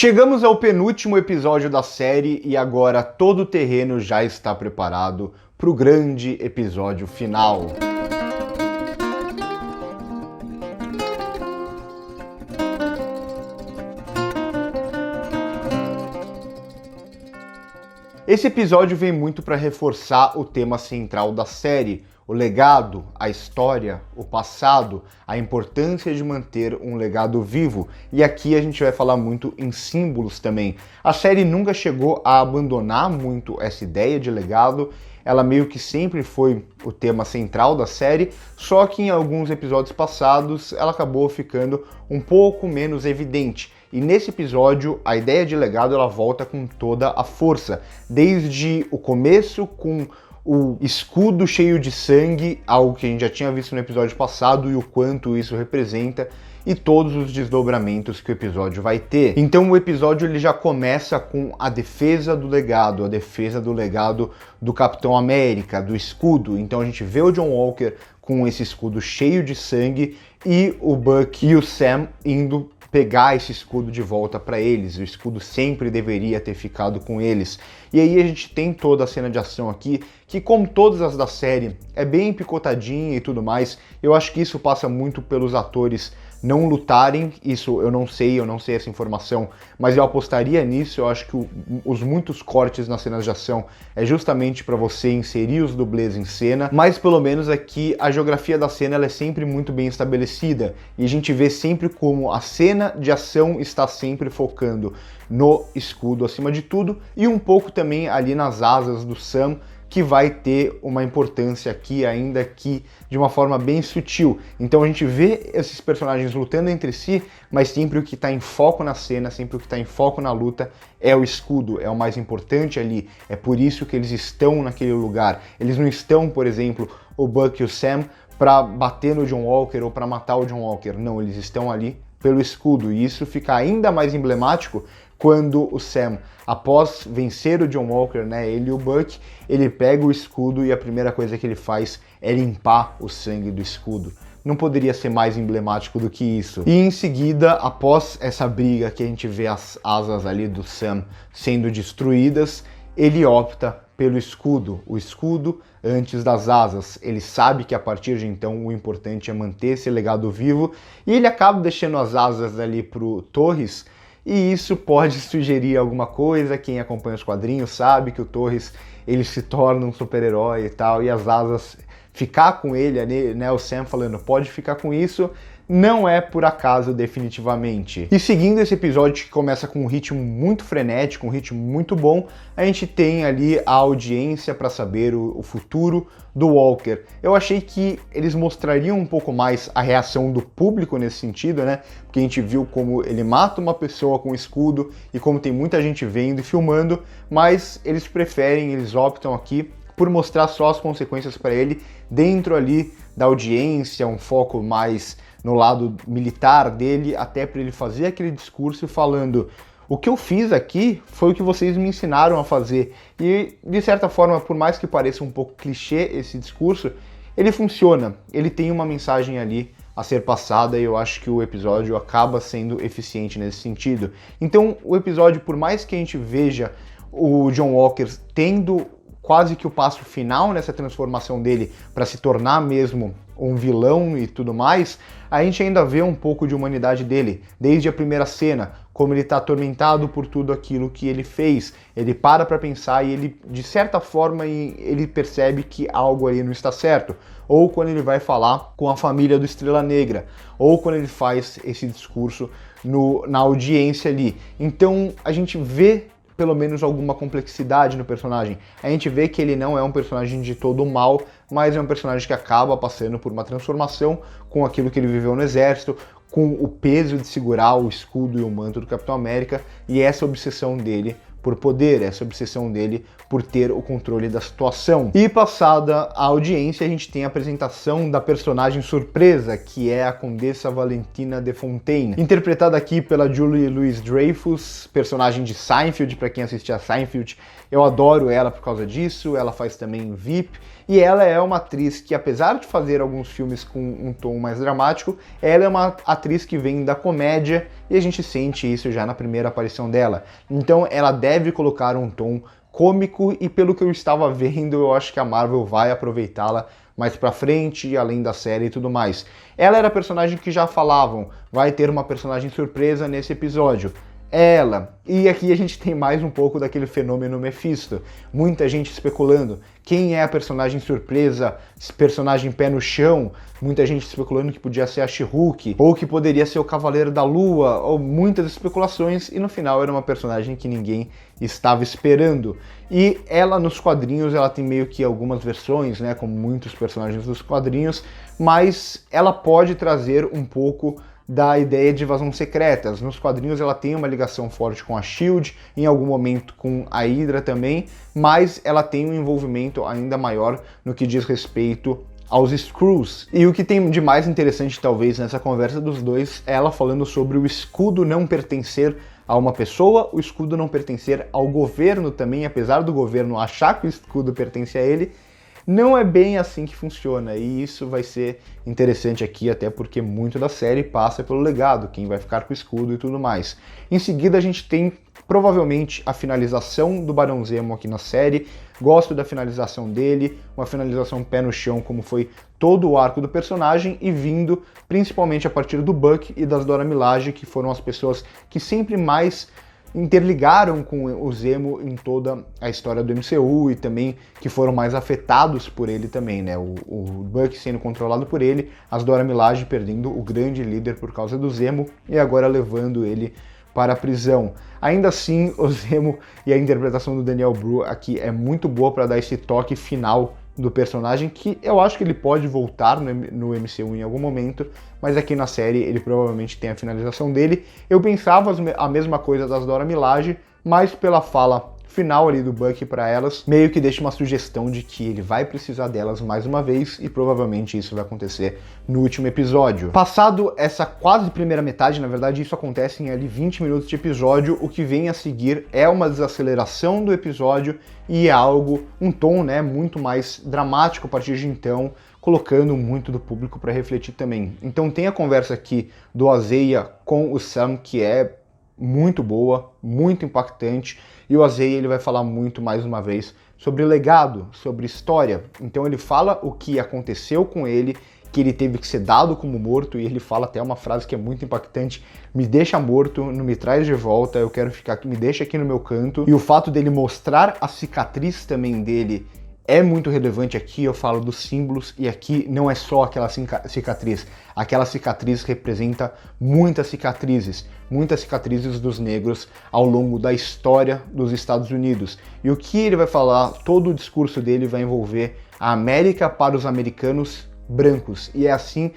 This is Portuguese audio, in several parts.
Chegamos ao penúltimo episódio da série e agora todo o terreno já está preparado para o grande episódio final. Esse episódio vem muito para reforçar o tema central da série, o legado, a história, o passado, a importância de manter um legado vivo. E aqui a gente vai falar muito em símbolos também. A série nunca chegou a abandonar muito essa ideia de legado, ela meio que sempre foi o tema central da série, só que em alguns episódios passados ela acabou ficando um pouco menos evidente. E nesse episódio, a ideia de legado ela volta com toda a força, desde o começo com o escudo cheio de sangue, algo que a gente já tinha visto no episódio passado e o quanto isso representa, e todos os desdobramentos que o episódio vai ter. Então o episódio ele já começa com a defesa do legado do Capitão América, do escudo. Então a gente vê o John Walker com esse escudo cheio de sangue e o Buck e o Sam indo pegar esse escudo de volta para eles. O escudo sempre deveria ter ficado com eles. E aí a gente tem toda a cena de ação aqui, que como todas as da série, é bem picotadinha e tudo mais. Eu acho que isso passa muito pelos atores não lutarem, isso eu não sei essa informação, mas eu apostaria nisso. Eu acho que os muitos cortes nas cenas de ação é justamente para você inserir os dublês em cena, mas pelo menos aqui a geografia da cena ela é sempre muito bem estabelecida, e a gente vê sempre como a cena de ação está sempre focando no escudo acima de tudo, e um pouco também ali nas asas do Sam, que vai ter uma importância aqui, ainda que de uma forma bem sutil. Então a gente vê esses personagens lutando entre si, mas sempre o que está em foco na cena, sempre o que está em foco na luta é o escudo, é o mais importante ali. É por isso que eles estão naquele lugar. Eles não estão, por exemplo, o Buck e o Sam para bater no John Walker ou para matar o John Walker. Não, eles estão ali pelo escudo, e isso fica ainda mais emblemático quando o Sam, após vencer o John Walker, ele e o Buck, ele pega o escudo e a primeira coisa que ele faz é limpar o sangue do escudo. Não poderia ser mais emblemático do que isso. E em seguida, após essa briga que a gente vê as asas ali do Sam sendo destruídas, ele opta pelo escudo, o escudo antes das asas. Ele sabe que a partir de então o importante é manter esse legado vivo, e ele acaba deixando as asas ali pro Torres. E isso pode sugerir alguma coisa. Quem acompanha os quadrinhos sabe que o Torres ele se torna um super-herói e tal, e as asas ficar com ele, o Sam falando pode ficar com isso, não é por acaso definitivamente. E seguindo esse episódio que começa com um ritmo muito frenético, um ritmo muito bom, a gente tem ali a audiência para saber o futuro do Walker. Eu achei que eles mostrariam um pouco mais a reação do público nesse sentido, porque a gente viu como ele mata uma pessoa com escudo e como tem muita gente vendo e filmando, mas eles optam aqui por mostrar só as consequências para ele dentro ali da audiência, um foco mais no lado militar dele, até para ele fazer aquele discurso falando: o que eu fiz aqui foi o que vocês me ensinaram a fazer. E, de certa forma, por mais que pareça um pouco clichê esse discurso, ele funciona, ele tem uma mensagem ali a ser passada, e eu acho que o episódio acaba sendo eficiente nesse sentido. Então, o episódio, por mais que a gente veja o John Walker tendo quase que o passo final nessa transformação dele para se tornar mesmo um vilão e tudo mais, a gente ainda vê um pouco de humanidade dele, desde a primeira cena, como ele está atormentado por tudo aquilo que ele fez. Ele para pensar e ele, de certa forma, ele percebe que algo ali não está certo. Ou quando ele vai falar com a família do Estrela Negra, ou quando ele faz esse discurso na audiência ali. Então a gente vê pelo menos alguma complexidade no personagem. A gente vê que ele não é um personagem de todo mal, mas é um personagem que acaba passando por uma transformação com aquilo que ele viveu no exército, com o peso de segurar o escudo e o manto do Capitão América, e essa obsessão dele por poder, essa obsessão dele por ter o controle da situação. E passada a audiência, a gente tem a apresentação da personagem surpresa, que é a Condessa Valentina de Fontaine, interpretada aqui pela Julie Louis-Dreyfus, personagem de Seinfeld. Para quem assistia a Seinfeld, eu adoro ela por causa disso. Ela faz também VIP, e ela é uma atriz que, apesar de fazer alguns filmes com um tom mais dramático, ela é uma atriz que vem da comédia, e a gente sente isso já na primeira aparição dela. Então ela deve colocar um tom cômico, e pelo que eu estava vendo, eu acho que a Marvel vai aproveitá-la mais pra frente, além da série e tudo mais. Ela era a personagem que já falavam, vai ter uma personagem surpresa nesse episódio. Ela. E aqui a gente tem mais um pouco daquele fenômeno Mephisto. Muita gente especulando quem é a personagem surpresa, personagem pé no chão. Muita gente especulando que podia ser a She-Hulk, ou que poderia ser o Cavaleiro da Lua, ou muitas especulações, e no final era uma personagem que ninguém estava esperando. E ela, nos quadrinhos, ela tem meio que algumas versões, né, como muitos personagens dos quadrinhos, mas ela pode trazer um pouco da ideia de invasões secretas. Nos quadrinhos ela tem uma ligação forte com a SHIELD, em algum momento com a Hydra também, mas ela tem um envolvimento ainda maior no que diz respeito aos Skrulls. E o que tem de mais interessante talvez nessa conversa dos dois é ela falando sobre o escudo não pertencer a uma pessoa, o escudo não pertencer ao governo também, apesar do governo achar que o escudo pertence a ele. Não é bem assim que funciona, e isso vai ser interessante aqui, até porque muito da série passa pelo legado, quem vai ficar com o escudo e tudo mais. Em seguida a gente tem provavelmente a finalização do Barão Zemo aqui na série. Gosto da finalização dele, uma finalização pé no chão, como foi todo o arco do personagem, e vindo principalmente a partir do Buck e das Dora Milaje, que foram as pessoas que sempre mais interligaram com o Zemo em toda a história do MCU, e também que foram mais afetados por ele também, né? O Buck sendo controlado por ele, as Dora Milaje perdendo o grande líder por causa do Zemo, e agora levando ele para a prisão. Ainda assim, o Zemo e a interpretação do Daniel Bru aqui é muito boa para dar esse toque final do personagem, que eu acho que ele pode voltar no MCU em algum momento, mas aqui na série ele provavelmente tem a finalização dele. Eu pensava a mesma coisa das Dora Milaje, mas pela fala final ali do Bucky para elas, meio que deixa uma sugestão de que ele vai precisar delas mais uma vez, e provavelmente isso vai acontecer no último episódio. Passado essa quase primeira metade, na verdade isso acontece em ali 20 minutos de episódio, o que vem a seguir é uma desaceleração do episódio e é algo, um tom, né, muito mais dramático a partir de então, colocando muito do público para refletir também. Então tem a conversa aqui do Azeia com o Sam, que é muito boa, muito impactante, e o Azeia ele vai falar muito mais uma vez sobre legado, sobre história. Então ele fala o que aconteceu com ele, que ele teve que ser dado como morto, e ele fala até uma frase que é muito impactante: me deixa morto, não me traz de volta, eu quero ficar aqui, me deixa aqui no meu canto. E o fato dele mostrar a cicatriz também dele é muito relevante aqui. Eu falo dos símbolos, e aqui não é só aquela cicatriz. Aquela cicatriz representa muitas cicatrizes dos negros ao longo da história dos Estados Unidos. E o que ele vai falar, todo o discurso dele vai envolver a América para os americanos brancos. E é assim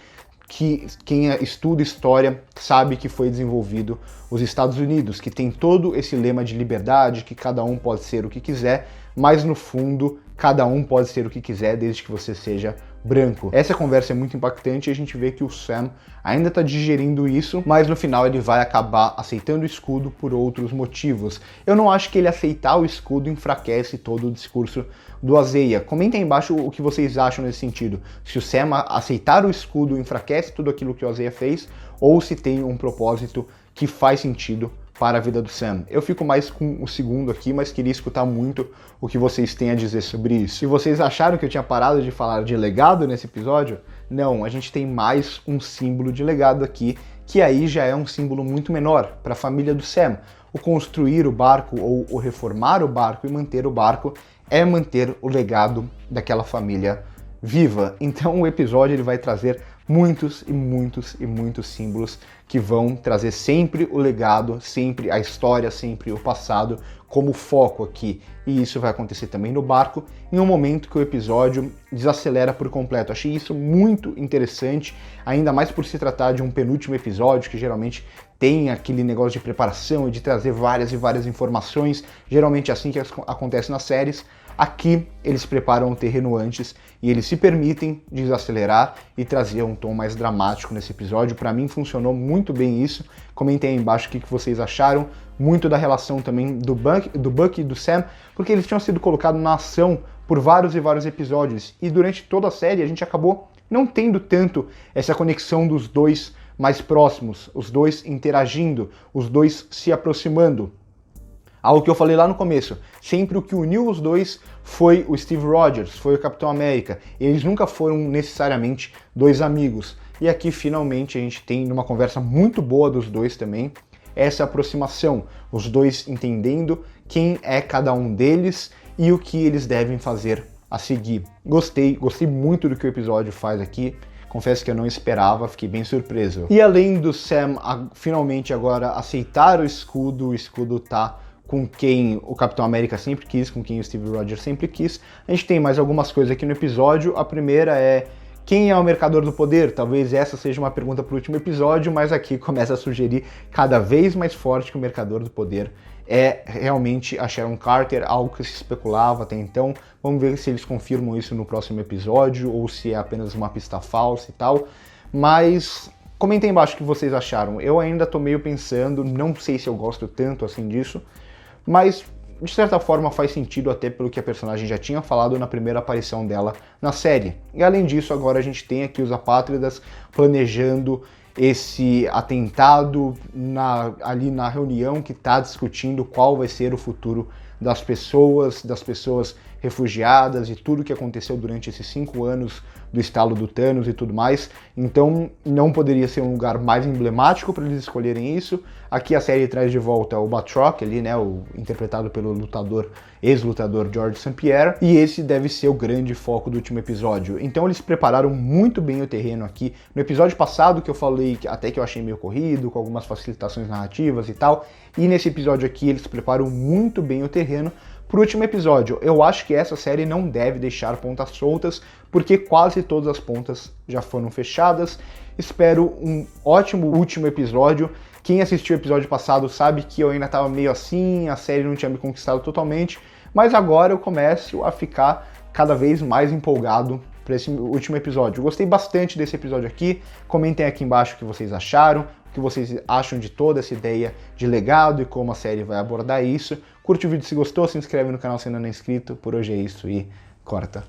que quem estuda história sabe que foi desenvolvido os Estados Unidos, que tem todo esse lema de liberdade, que cada um pode ser o que quiser, mas no fundo cada um pode ser o que quiser desde que você seja branco. Essa conversa é muito impactante, e a gente vê que o Sam ainda está digerindo isso, mas no final ele vai acabar aceitando o escudo por outros motivos. Eu não acho que ele aceitar o escudo enfraquece todo o discurso do Azeia. Comentem aí embaixo o que vocês acham nesse sentido. Se o Sam aceitar o escudo enfraquece tudo aquilo que o Azeia fez, ou se tem um propósito que faz sentido para a vida do Sam. Eu fico mais com o segundo aqui, mas queria escutar muito o que vocês têm a dizer sobre isso. Se vocês acharam que eu tinha parado de falar de legado nesse episódio, não, a gente tem mais um símbolo de legado aqui, que aí já é um símbolo muito menor para a família do Sam. O construir o barco, ou o reformar o barco e manter o barco, é manter o legado daquela família viva. Então o episódio ele vai trazer muitos e muitos e muitos símbolos que vão trazer sempre o legado, sempre a história, sempre o passado como foco aqui. E isso vai acontecer também no barco, em um momento que o episódio desacelera por completo. Achei isso muito interessante, ainda mais por se tratar de um penúltimo episódio, que geralmente tem aquele negócio de preparação e de trazer várias e várias informações, geralmente é assim que acontece nas séries. Aqui eles preparam o terreno antes e eles se permitem desacelerar e trazer um tom mais dramático nesse episódio. Para mim funcionou muito bem isso. Comentem aí embaixo o que vocês acharam. Muito da relação também do Buck e do Sam, porque eles tinham sido colocados na ação por vários e vários episódios. E durante toda a série a gente acabou não tendo tanto essa conexão dos dois mais próximos, os dois interagindo, os dois se aproximando. Algo que eu falei lá no começo, sempre o que uniu os dois foi o Steve Rogers, foi o Capitão América. Eles nunca foram necessariamente dois amigos. E aqui finalmente a gente tem uma conversa muito boa dos dois também, essa aproximação, os dois entendendo quem é cada um deles e o que eles devem fazer a seguir. Gostei muito do que o episódio faz aqui. Confesso que eu não esperava, fiquei bem surpreso. E além do Sam finalmente agora aceitar o escudo tá com quem o Capitão América sempre quis, com quem o Steve Rogers sempre quis, a gente tem mais algumas coisas aqui no episódio. A primeira é: quem é o Mercador do Poder? Talvez essa seja uma pergunta para o último episódio, mas aqui começa a sugerir cada vez mais forte que o Mercador do Poder é realmente a Sharon Carter, algo que se especulava até então. Vamos ver se eles confirmam isso no próximo episódio ou se é apenas uma pista falsa e tal. Mas comentem embaixo o que vocês acharam. Eu ainda tô meio pensando, não sei se eu gosto tanto assim disso, mas de certa forma faz sentido até pelo que a personagem já tinha falado na primeira aparição dela na série. E além disso, agora a gente tem aqui os apátridas planejando esse atentado ali na reunião que está discutindo qual vai ser o futuro das pessoas refugiadas e tudo que aconteceu durante esses 5 anos do estalo do Thanos e tudo mais. Então não poderia ser um lugar mais emblemático para eles escolherem isso. Aqui a série traz de volta o Batroc, ali, né, interpretado pelo ex-lutador George St. Pierre, e esse deve ser o grande foco do último episódio. Então eles prepararam muito bem o terreno aqui. No episódio passado que eu falei, até que eu achei meio corrido, com algumas facilitações narrativas e tal, e nesse episódio aqui eles preparam muito bem o terreno. Pro último episódio, eu acho que essa série não deve deixar pontas soltas, porque quase todas as pontas já foram fechadas. Espero um ótimo último episódio. Quem assistiu o episódio passado sabe que eu ainda estava meio assim, a série não tinha me conquistado totalmente, mas agora eu começo a ficar cada vez mais empolgado para esse último episódio. Eu gostei bastante desse episódio aqui. Comentem aqui embaixo o que vocês acharam, o que vocês acham de toda essa ideia de legado e como a série vai abordar isso. Curte o vídeo se gostou, se inscreve no canal se ainda não é inscrito. Por hoje é isso e corta.